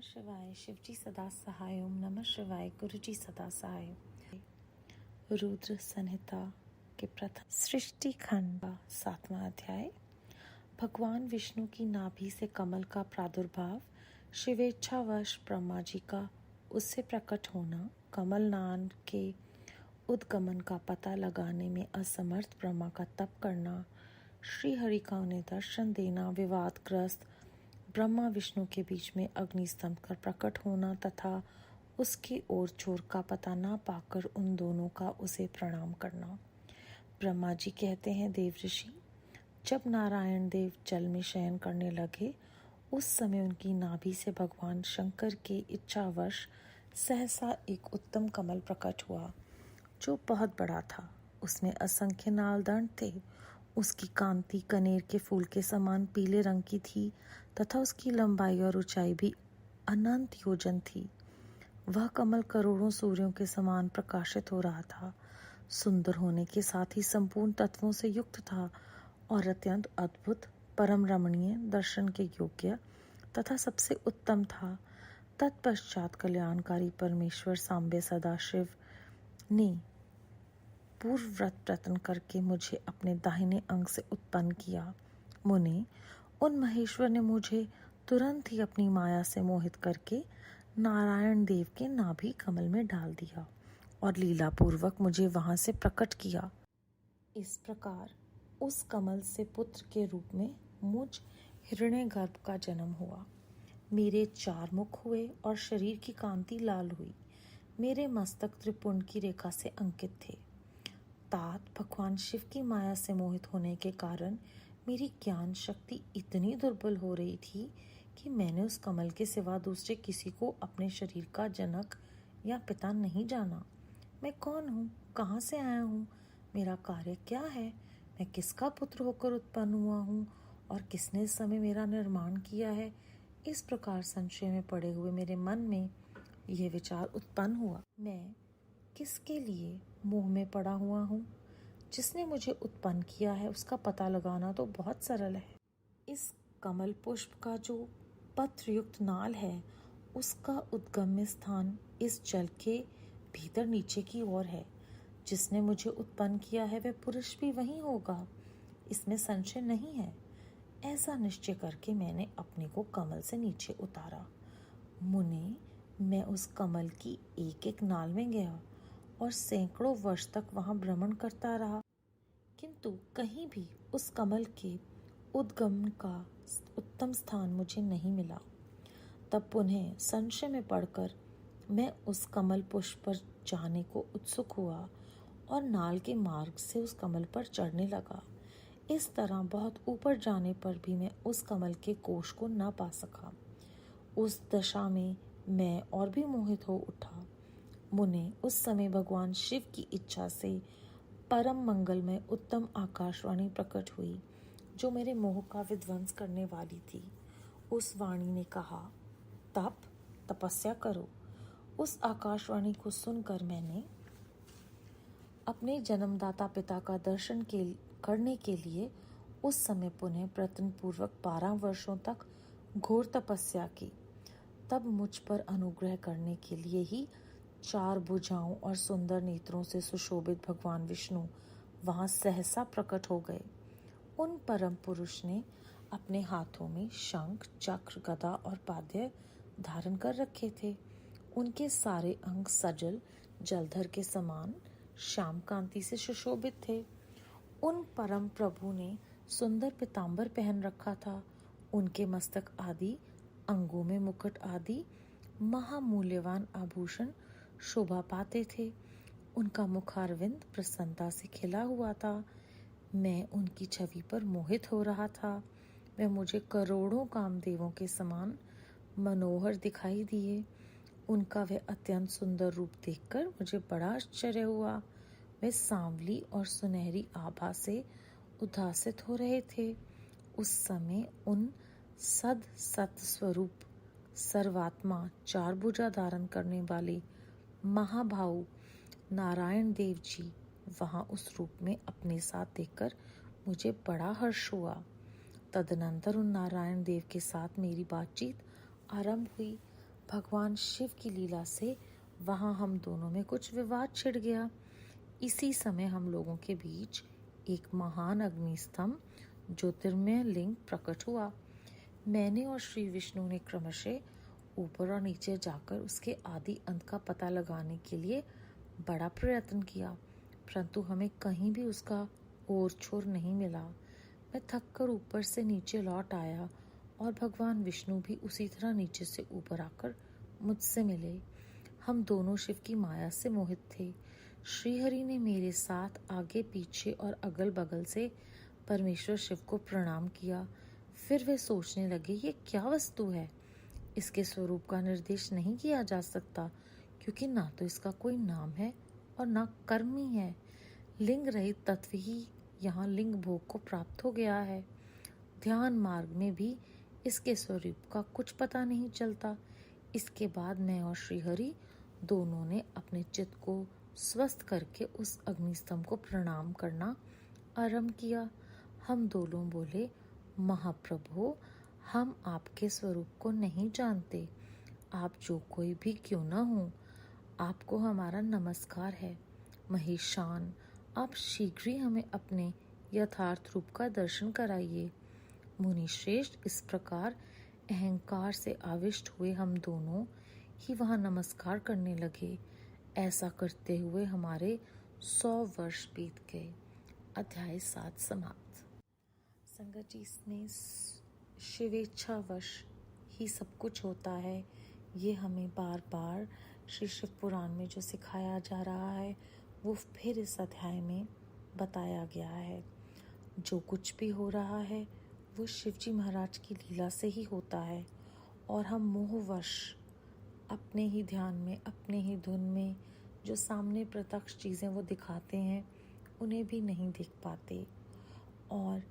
नमः शिवाय। शिवजी सदा सहाय। ओम नमः शिवाय। गुरुजी सदा सहाय। रुद्र संहिता के प्रथम सृष्टि खंड का 7वां अध्याय। भगवान विष्णु की नाभि से कमल का प्रादुर्भाव, शिवेच्छावश ब्रह्मा जी का उससे प्रकट होना, कमल नान के उद्गमन का पता लगाने में असमर्थ ब्रह्मा का तप करना, श्री हरि का उन्हें दर्शन देना, विवादग्रस्त ब्रह्मा विष्णु के बीच में अग्निस्तंभ कर प्रकट होना तथा उसकी ओर चोर का पता ना पाकर उन दोनों का उसे प्रणाम करना। ब्रह्मा जी कहते हैं, देव ऋषि, जब नारायण देव जल में शयन करने लगे उस समय उनकी नाभि से भगवान शंकर के इच्छावश सहसा एक उत्तम कमल प्रकट हुआ जो बहुत बड़ा था। उसमें असंख्य नालदंड थे। उसकी कांति कनेर के फूल के समान पीले रंग की थी तथा उसकी लंबाई और ऊंचाई भी अनंत योजन थी। वह कमल करोड़ों सूर्यों के समान प्रकाशित हो रहा था। सुंदर होने के साथ ही संपूर्ण तत्वों से युक्त था और अत्यंत अद्भुत, परम रमणीय, दर्शन के योग्य तथा सबसे उत्तम था। तत्पश्चात कल्याणकारी परमेश्वर सांबे सदाशिव ने पूर्व व्रत रतन करके मुझे अपने दाहिने अंग से उत्पन्न किया। मुने, उन महेश्वर ने मुझे तुरंत ही अपनी माया से मोहित करके नारायण देव के नाभि कमल में डाल दिया और लीला पूर्वक मुझे वहां से प्रकट किया। इस प्रकार उस कमल से पुत्र के रूप में मुझ हिरण्यगर्भ का जन्म हुआ। मेरे 4 मुख हुए और शरीर की कांति लाल हुई। मेरे मस्तक त्रिपुंड की रेखा से अंकित थे। तात भगवान शिव की माया से मोहित होने के कारण मेरी ज्ञान शक्ति इतनी दुर्बल हो रही थी कि मैंने उस कमल के सिवा दूसरे किसी को अपने शरीर का जनक या पिता नहीं जाना। मैं कौन हूँ? कहाँ से आया हूँ? मेरा कार्य क्या है? मैं किसका पुत्र होकर उत्पन्न हुआ हूँ और किसने इस समय मेरा निर्माण किया है? इस प्रकार संशय में पड़े हुए मेरे मन में यह विचार उत्पन्न हुआ, मैं किसके लिए मोह में पड़ा हुआ हूँ? जिसने मुझे उत्पन्न किया है उसका पता लगाना तो बहुत सरल है। इस कमल पुष्प का जो पत्र युक्त नाल है उसका उद्गम्य स्थान इस जल के भीतर नीचे की ओर है। जिसने मुझे उत्पन्न किया है वह पुरुष भी वही होगा, इसमें संशय नहीं है। ऐसा निश्चय करके मैंने अपने को कमल से नीचे उतारा। मुने, मैं उस कमल की एक एक नाल में गया और सैकड़ों वर्ष तक वहां भ्रमण करता रहा, किंतु कहीं भी उस कमल के उद्गमन का उत्तम स्थान मुझे नहीं मिला। तब पुनः संशय में पड़कर मैं उस कमल पुष्प पर जाने को उत्सुक हुआ और नाल के मार्ग से उस कमल पर चढ़ने लगा। इस तरह बहुत ऊपर जाने पर भी मैं उस कमल के कोश को न पा सका। उस दशा में मैं और भी मोहित हो उठा। मुने, उस समय भगवान शिव की इच्छा से परम मंगलमय उत्तम आकाशवाणी प्रकट हुई जो मेरे मोह का विध्वंस करने वाली थी। उस वाणी ने कहा, तपस्या करो। उस आकाशवाणी को सुनकर मैंने अपने जन्मदाता पिता का दर्शन करने के लिए उस समय पुनः प्रयत्न पूर्वक 12 वर्षों तक घोर तपस्या की। तब मुझ पर अनुग्रह करने के लिए ही 4 भुजाओं और सुंदर नेत्रों से सुशोभित भगवान विष्णु वहां सहसा प्रकट हो गए। उन परम पुरुष ने अपने हाथों में शंख, चक्र, गदा और पाद्य धारण कर रखे थे। उनके सारे अंग सजल जलधर के समान श्याम कांति से सुशोभित थे। उन परम प्रभु ने सुंदर पीतांबर पहन रखा था। उनके मस्तक आदि अंगों में मुकुट आदि महामूल्यवान आभूषण शोभा पाते थे। उनका मुखारविंद प्रसन्नता से खिला हुआ था। मैं उनकी छवि पर मोहित हो रहा था। वे मुझे करोड़ों कामदेवों के समान मनोहर दिखाई दिए। उनका वह अत्यंत सुंदर रूप देखकर मुझे बड़ा आश्चर्य हुआ। वे सांवली और सुनहरी आभा से उद्भासित हो रहे थे। उस समय उन सत स्वरूप सर्वात्मा 4 भुजा धारण करने वाले महाभाऊ नारायण देव जी वहां उस रूप में अपने साथ देखकर मुझे बड़ा हर्ष हुआ। तदनंतर उन नारायण देव के साथ मेरी बातचीत आरंभ हुई। भगवान शिव की लीला से वहाँ हम दोनों में कुछ विवाद छिड़ गया। इसी समय हम लोगों के बीच एक महान अग्निस्तंभ ज्योतिर्मय लिंग प्रकट हुआ। मैंने और श्री विष्णु ने क्रमशः ऊपर और नीचे जाकर उसके आदि अंत का पता लगाने के लिए बड़ा प्रयत्न किया, परंतु हमें कहीं भी उसका ओर छोर नहीं मिला। मैं थककर ऊपर से नीचे लौट आया और भगवान विष्णु भी उसी तरह नीचे से ऊपर आकर मुझसे मिले। हम दोनों शिव की माया से मोहित थे। श्रीहरि ने मेरे साथ आगे पीछे और अगल बगल से परमेश्वर शिव को प्रणाम किया। फिर वे सोचने लगे, ये क्या वस्तु है? इसके स्वरूप का निर्देश नहीं किया जा सकता, क्योंकि ना तो इसका कोई नाम है और ना कर्म ही है। लिंग रहित तत्व ही यहाँ लिंग भोग को प्राप्त हो गया है। ध्यान मार्ग में भी इसके स्वरूप का कुछ पता नहीं चलता। इसके बाद मैं और श्रीहरि दोनों ने अपने चित्त को स्वस्थ करके उस अग्निस्तंभ को प्रणाम करना आरंभ किया। हम दोनों बोले, महाप्रभु, हम आपके स्वरूप को नहीं जानते। आप जो कोई भी क्यों न हो, आपको हमारा नमस्कार है। महेशान, आप शीघ्र ही हमें अपने यथार्थ रूप का दर्शन कराइए। मुनि श्रेष्ठ, इस प्रकार अहंकार से आविष्ट हुए हम दोनों ही वहाँ नमस्कार करने लगे। ऐसा करते हुए हमारे 100 वर्ष बीत गए। अध्याय 7 समाप्त। संगत जी, इसमें शिवेच्छावश ही सब कुछ होता है, ये हमें बार बार श्री शिव पुराण में जो सिखाया जा रहा है वो फिर इस अध्याय में बताया गया है। जो कुछ भी हो रहा है वो शिवजी महाराज की लीला से ही होता है, और हम मोहवश अपने ही ध्यान में, अपने ही धुन में जो सामने प्रत्यक्ष चीज़ें वो दिखाते हैं उन्हें भी नहीं देख पाते। और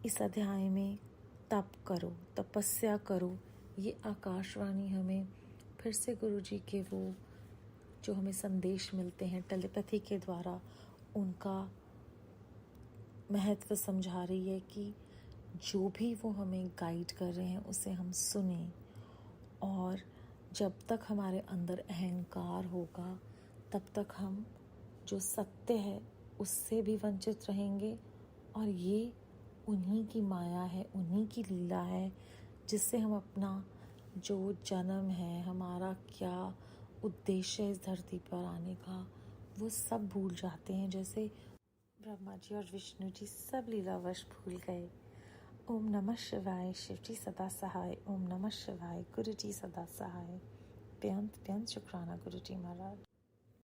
इस अध्याय में तप करो, तपस्या करो, ये आकाशवाणी हमें फिर से गुरु जी के वो जो हमें संदेश मिलते हैं टेलीपैथी के द्वारा, उनका महत्व समझा रही है कि जो भी वो हमें गाइड कर रहे हैं उसे हम सुने। और जब तक हमारे अंदर अहंकार होगा तब तक हम जो सत्य है उससे भी वंचित रहेंगे, और ये उन्हीं की माया है, उन्हीं की लीला है, जिससे हम अपना जो जन्म है, हमारा क्या उद्देश्य है इस धरती पर आने का, वो सब भूल जाते हैं। जैसे ब्रह्मा जी और विष्णु जी सब लीलावश भूल गए। ओम नमः शिवाय। शिव जी सदा सहाय। ओम नमः शिवाय। गुरु जी सदा सहाय। बेअंत बेअंत शुक्राना गुरु जी महाराज।